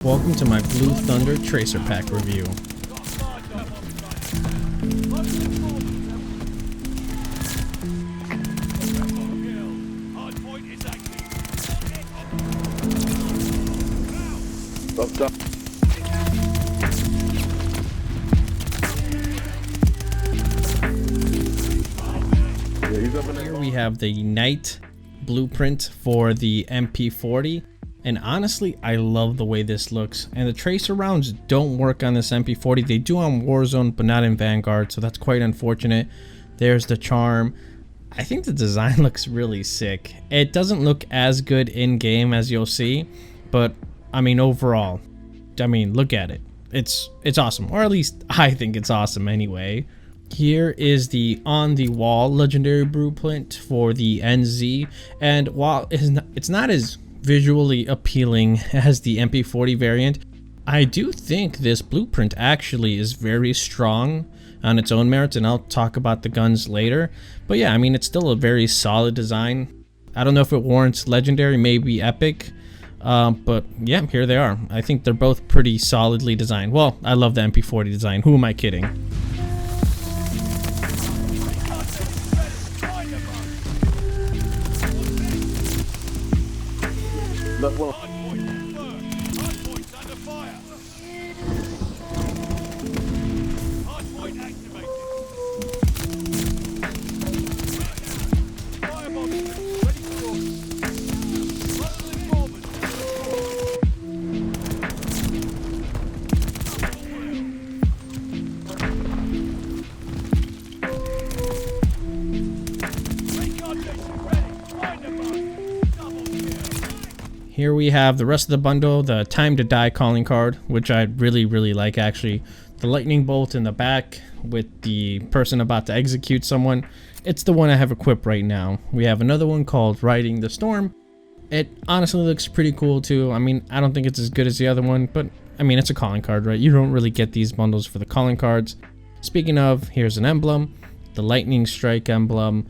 Welcome to my Blue Thunder Tracer Pack review. Here we have the Night blueprint for the MP40. And honestly, I love the way this looks. And the tracer rounds don't work on this MP40. They do on Warzone, but not in Vanguard, so that's quite unfortunate. There's the charm. I think the design looks really sick. It doesn't look as good in game as you'll see, but I mean overall, I mean look at it. It's awesome, or at least I think it's awesome anyway. Here is the on the wall legendary blueprint for the NZ, and while it's not as visually appealing as the MP40 variant, I do think this blueprint actually is very strong on its own merits, and I'll talk about the guns later. But yeah, I mean, it's still a very solid design. I don't know if it warrants legendary, maybe epic, but yeah, here they are. I think they're both pretty solidly designed. Well, I love the MP40 design. Who am I kidding? Look, well. Here we have the rest of the bundle, the Time to Die calling card, which I really like actually. The lightning bolt in the back with the person about to execute someone. It's the one I have equipped right now. We have another one called Riding the Storm. It honestly looks pretty cool too. I mean, I don't think it's as good as the other one, but I mean, it's a calling card, right? You don't really get these bundles for the calling cards. Speaking of, here's an emblem, the lightning strike emblem.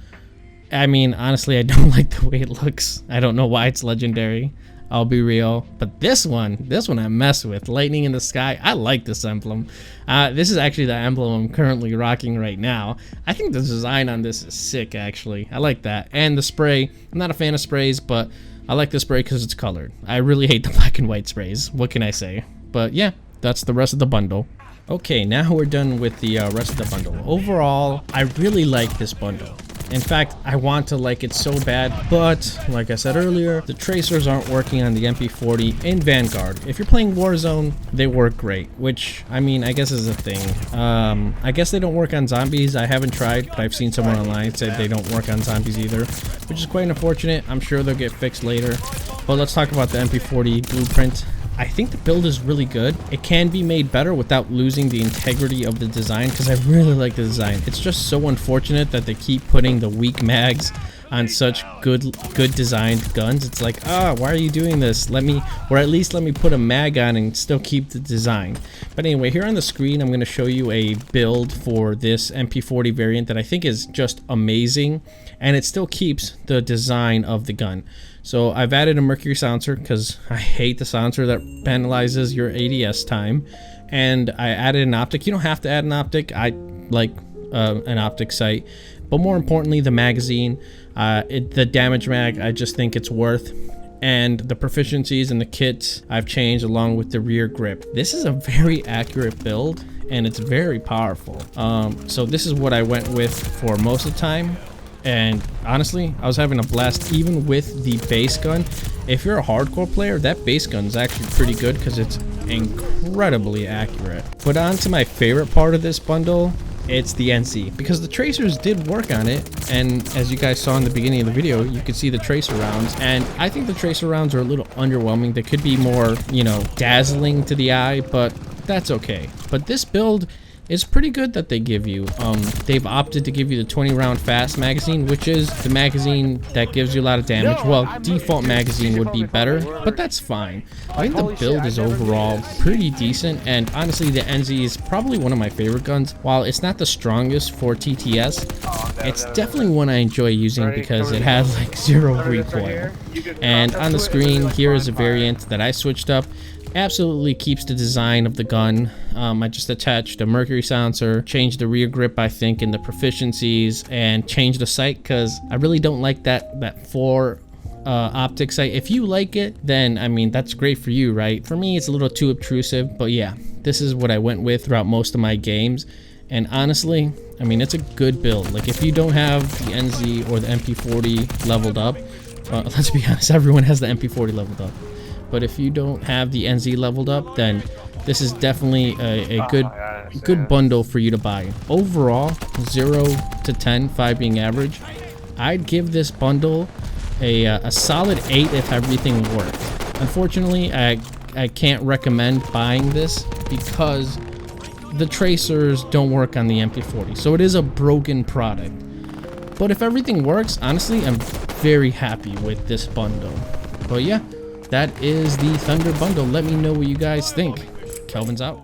I mean, honestly, I don't like the way it looks. I don't know why it's legendary. I'll be real, but this one I mess with. Lightning in the sky. I like this emblem. This is actually the emblem I'm currently rocking right now. I think the design on this is sick, actually. I like that. And the spray. I'm not a fan of sprays, but I like the spray because it's colored. I really hate the black and white sprays. What can I say? But yeah, that's the rest of the bundle. Okay, now we're done with the rest of the bundle. Overall, I really like this bundle. In fact, I want to like it so bad, but like I said earlier, the tracers aren't working on the MP40 in Vanguard. If you're playing Warzone, they work great, which, I mean, I guess is a thing. I guess they don't work on zombies. I haven't tried, but I've seen someone online say they don't work on zombies either, which is quite unfortunate. I'm sure they'll get fixed later. But let's talk about the MP40 blueprint. I think the build is really good. It can be made better without losing the integrity of the design, because I really like the design. It's just so unfortunate that they keep putting the weak mags on such good designed guns. It's like, why are you doing this? Or at least let me put a mag on and still keep the design. But anyway, here on the screen, I'm going to show you a build for this MP40 variant that I think is just amazing, and it still keeps the design of the gun. So I've added a mercury silencer because I hate the silencer that penalizes your ADS time, and I added an optic. You don't have to add an optic. I like an optic sight, but more importantly, the magazine, the damage mag, I just think it's worth. And the proficiencies and the kits I've changed along with the rear grip. This is a very accurate build, and it's very powerful. So this is what I went with for most of the time. And honestly, I was having a blast even with the base gun. If you're a hardcore player, that base gun is actually pretty good because it's incredibly accurate. But on to my favorite part of this bundle, it's the NC, because the tracers did work on it, and as you guys saw in the beginning of the video, you could see the tracer rounds, and I think the tracer rounds are a little underwhelming. They could be more, you know, dazzling to the eye, but that's okay. But this build is pretty good that they give you. They've opted to give you the 20 round fast magazine, which is the magazine that gives you a lot of damage. Well, default magazine would be better, but that's fine. I think the build is overall pretty decent, and honestly, the NZ is probably one of my favorite guns. While it's not the strongest for TTS, it's definitely one I enjoy using because it has like 0 recoil. And on the screen, here is a variant that I switched up. Absolutely keeps the design of the gun. I just attached a mercury silencer, changed the rear grip, I think, in the proficiencies, and changed the sight because I really don't like that 4 optic sight. If you like it, then I mean that's great for you, right? For me, it's a little too obtrusive, but yeah, this is what I went with throughout most of my games. And honestly, I mean, it's a good build. Like, if you don't have the NZ or the MP40 leveled up, let's be honest, everyone has the MP40 leveled up. But if you don't have the NZ leveled up, then this is definitely a good bundle for you to buy. Overall, 0 to 10, 5 being average, I'd give this bundle a solid 8 if everything worked. Unfortunately, I can't recommend buying this because the tracers don't work on the MP40, so it is a broken product. But if everything works, honestly, I'm very happy with this bundle. But yeah, that is the Thunder bundle. Let me know what you guys think. Kelvin's out.